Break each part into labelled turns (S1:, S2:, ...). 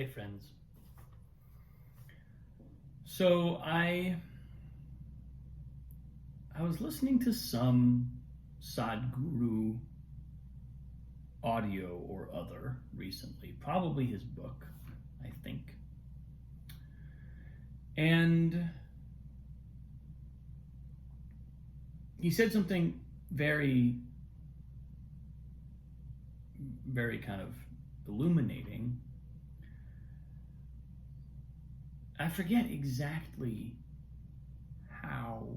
S1: Hey friends. So I was listening to some Sadhguru audio or other recently, probably his book, I think. And he said something very, very kind of illuminating. I forget exactly how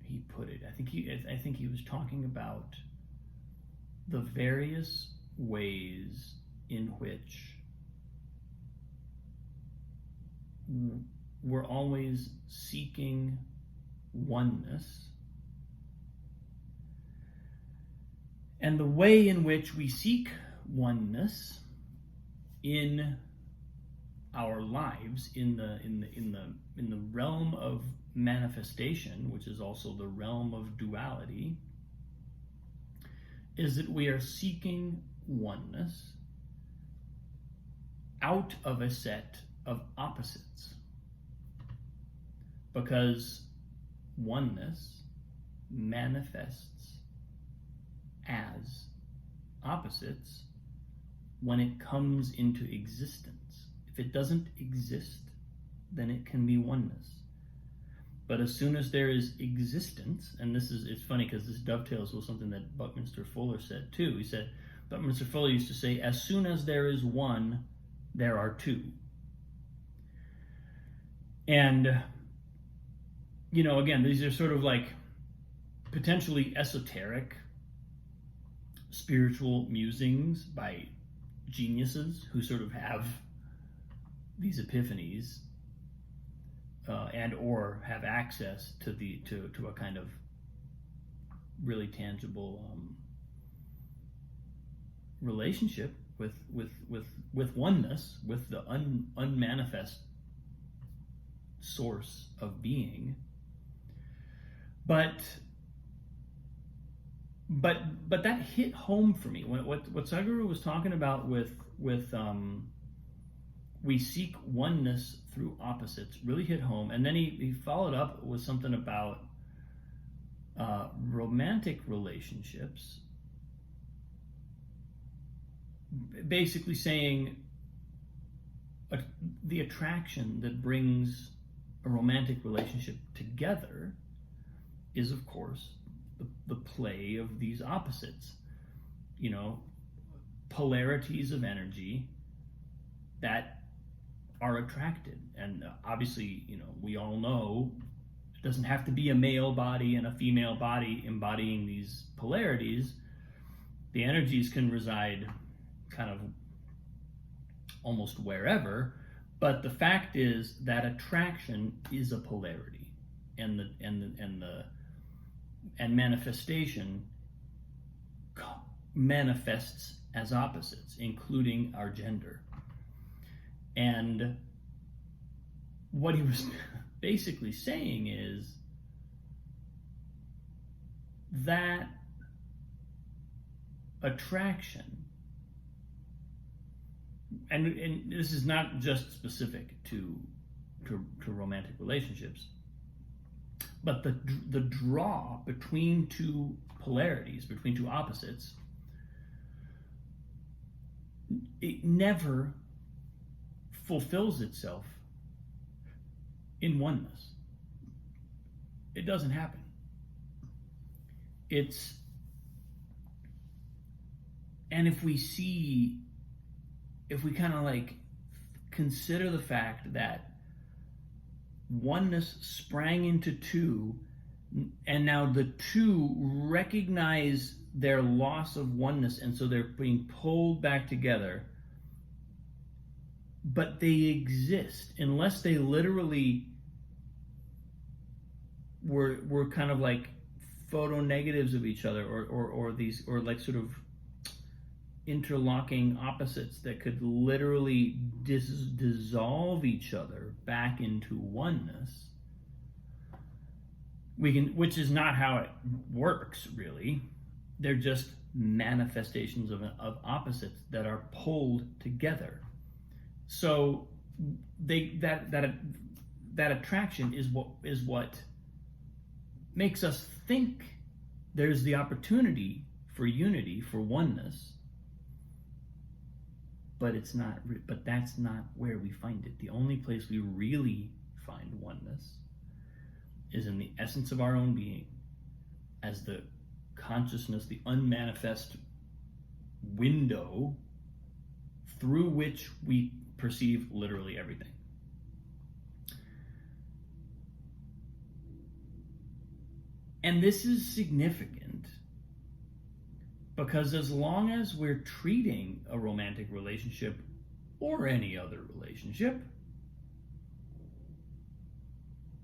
S1: he put it. I think he was talking about the various ways in which we're always seeking oneness, and the way in which we seek oneness in our lives in the realm of manifestation, which is also the realm of duality, is that we are seeking oneness out of a set of opposites, because oneness manifests as opposites when it comes into existence. If it doesn't exist, then it can be oneness. But as soon as there is existence, and it's funny because this dovetails with something that Buckminster Fuller said too. He said, Buckminster Fuller used to say, as soon as there is one, there are two. And, again, these are sort of like potentially esoteric spiritual musings by geniuses who sort of have these epiphanies and or have access to a kind of really tangible relationship with oneness, with the unmanifest source of being. But that hit home for me when what Sadhguru was talking about with we seek oneness through opposites really hit home. And then he followed up with something about romantic relationships, basically saying the attraction that brings a romantic relationship together is, of course, the play of these opposites, polarities of energy that are attracted. And obviously, we all know it doesn't have to be a male body and a female body embodying these polarities. The energies can reside kind of almost wherever, but the fact is that attraction is a polarity, and manifestation manifests as opposites, including our gender. And what he was basically saying is that attraction, and this is not just specific to romantic relationships, but the draw between two polarities, between two opposites, it never fulfills itself in oneness. It doesn't happen. And if we kind of like consider the fact that oneness sprang into two, and now the two recognize their loss of oneness, and so they're being pulled back together, but they exist unless they literally were kind of like photo negatives of each other, or these, or like sort of interlocking opposites that could literally dissolve each other back into oneness. Which is not how it works, really. They're just manifestations of opposites that are pulled together. So that attraction is what makes us think there's the opportunity for unity, for oneness, but it's not. But that's not where we find it. The only place we really find oneness is in the essence of our own being, as the consciousness, the unmanifest window through which we perceive literally everything. And this is significant because as long as we're treating a romantic relationship or any other relationship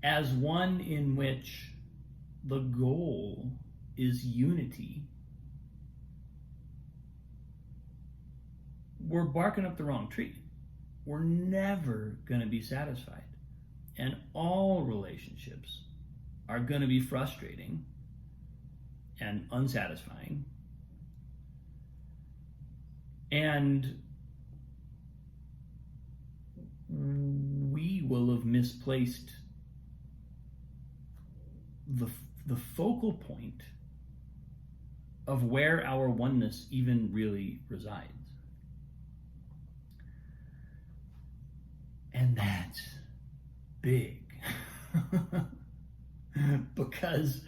S1: as one in which the goal is unity, we're barking up the wrong tree. We're never going to be satisfied. And all relationships are going to be frustrating and unsatisfying. And we will have misplaced the focal point of where our oneness even really resides. And that's big. Because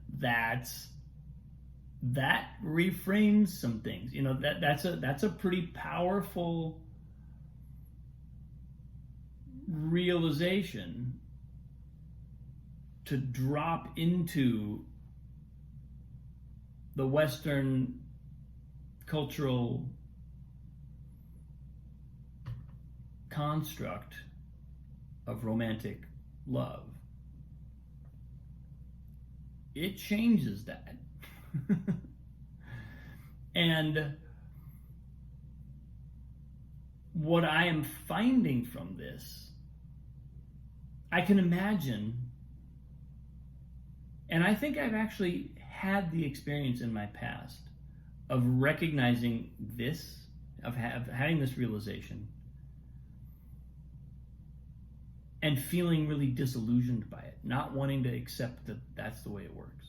S1: that reframes some things. You know, that's a pretty powerful realization to drop into the Western cultural construct of romantic love. It changes that. And what I am finding from this, I can imagine, and I think I've actually had the experience in my past of recognizing this, of having this realization, and feeling really disillusioned by it, not wanting to accept that that's the way it works.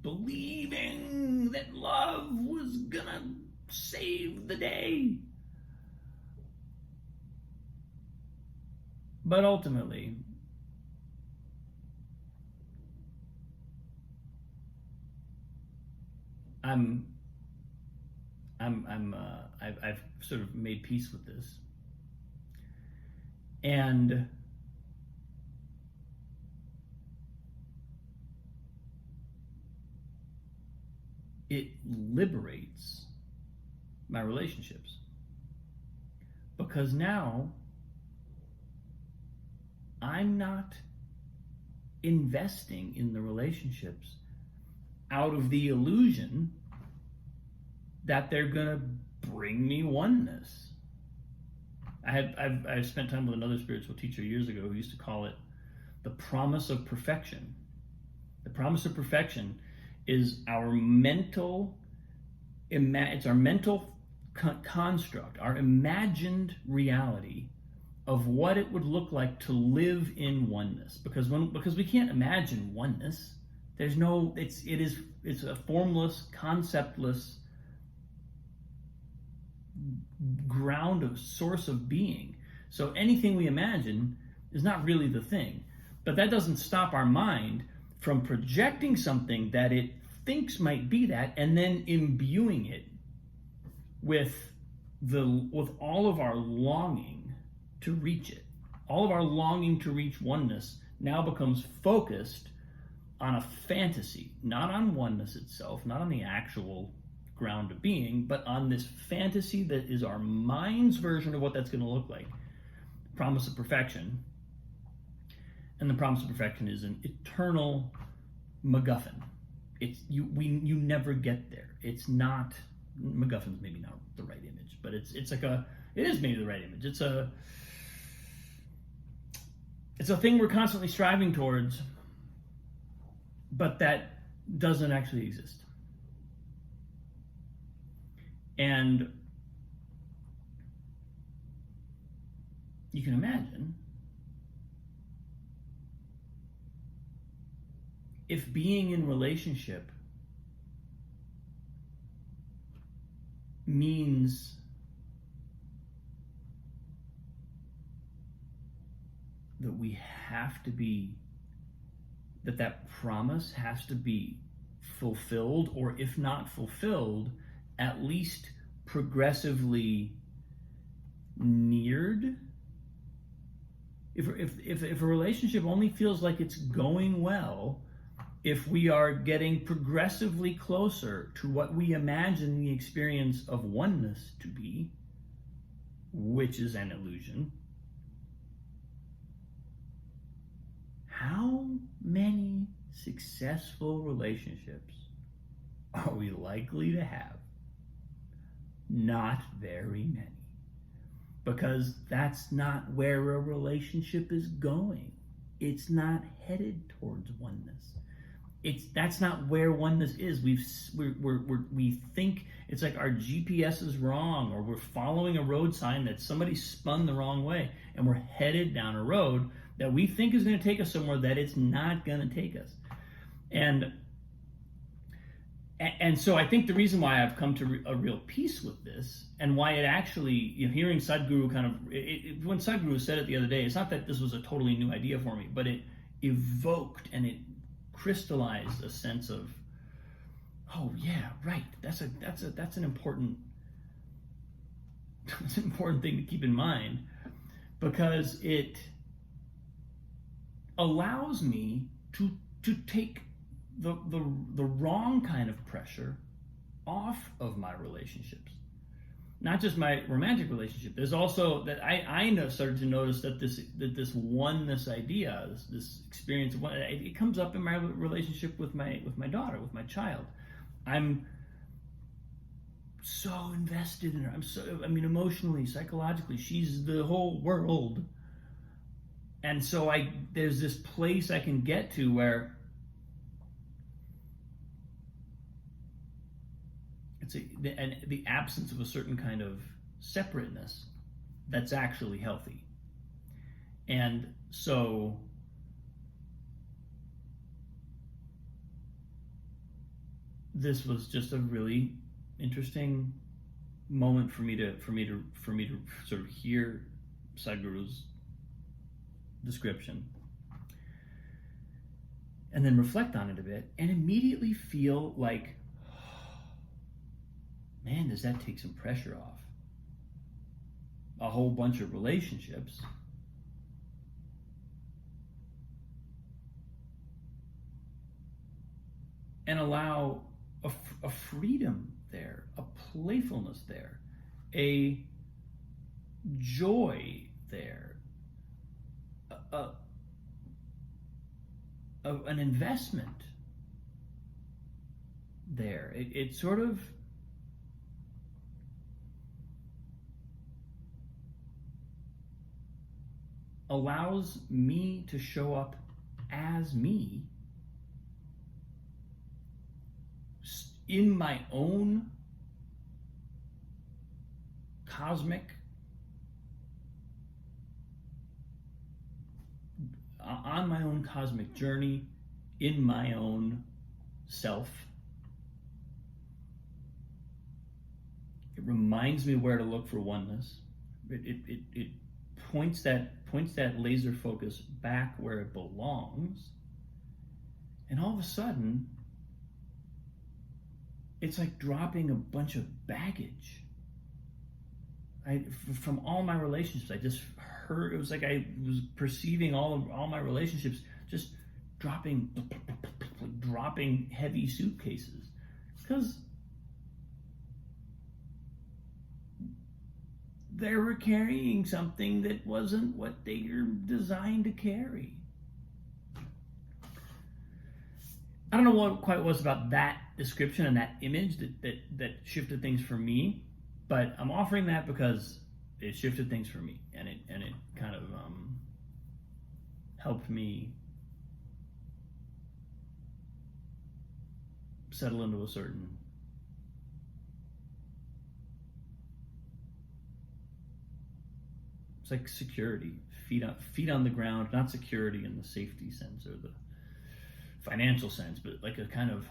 S1: Believing that love was gonna save the day. But ultimately, I've sort of made peace with this, and it liberates my relationships, because now I'm not investing in the relationships out of the illusion that they're gonna bring me oneness. I've spent time with another spiritual teacher years ago who used to call it the promise of perfection. The promise of perfection is our mental, it's our mental construct, our imagined reality of what it would look like to live in oneness. Because we can't imagine oneness. There's no, it's a formless, conceptless ground of source of being. So anything we imagine is not really the thing. But that doesn't stop our mind from projecting something that it thinks might be that, and then imbuing it with all of our longing to reach it. All of our longing to reach oneness now becomes focused on a fantasy, not on oneness itself, not on the actual ground of being, but on this fantasy that is our mind's version of what that's going to look like. Promise of perfection. And the promise of perfection is an eternal MacGuffin. You never get there. It's not, MacGuffin's maybe not the right image, but it is maybe the right image. It's a thing we're constantly striving towards, but that doesn't actually exist. And you can imagine if being in relationship means that we have to be, that promise has to be fulfilled, or if not fulfilled, at least progressively neared. If a relationship only feels like it's going well, if we are getting progressively closer to what we imagine the experience of oneness to be, which is an illusion, how many successful relationships are we likely to have? Not very many. Because that's not where a relationship is going. It's not headed towards oneness. That's not where oneness is. We think it's like our GPS is wrong, or we're following a road sign that somebody spun the wrong way, and we're headed down a road that we think is going to take us somewhere that it's not going to take us. And so I think the reason why I've come to a real peace with this, and why it actually, hearing Sadhguru when Sadhguru said it the other day, it's not that this was a totally new idea for me, but it evoked and it crystallized a sense of, oh yeah, right, that's an important thing to keep in mind, because it allows me to take the wrong kind of pressure off of my relationships. Not just my romantic relationship. There's also that I started to notice that this oneness idea, this experience of one, it comes up in my relationship with my daughter, with my child. I'm so invested in her. Emotionally, psychologically, she's the whole world. And so there's this place I can get to where and the absence of a certain kind of separateness that's actually healthy. And so this was just a really interesting moment for me to sort of hear Sadhguru's description and then reflect on it a bit and immediately feel like, man, does that take some pressure off a whole bunch of relationships. And allow a freedom there, a playfulness there, a joy there, an investment there. It sort of allows me to show up as me in my own cosmic, on my own cosmic journey, in my own self. It reminds me where to look for oneness. It points that laser focus back where it belongs, and all of a sudden it's like dropping a bunch of baggage. From all my relationships, I just heard, it was like I was perceiving all my relationships just dropping heavy suitcases, because they were carrying something that wasn't what they were designed to carry. I don't know what quite was about that description and that image that shifted things for me, but I'm offering that because it shifted things for me, and it kind of helped me settle into a certain It's like security, feet on the ground, not security in the safety sense or the financial sense, but like a kind of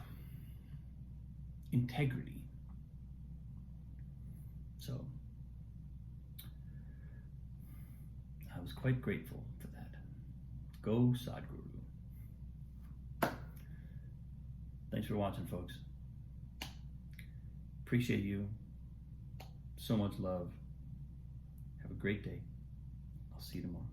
S1: integrity. So I was quite grateful for that. Go Sadhguru. Thanks for watching, folks. Appreciate you. So much love. Have a great day. I'll see you tomorrow.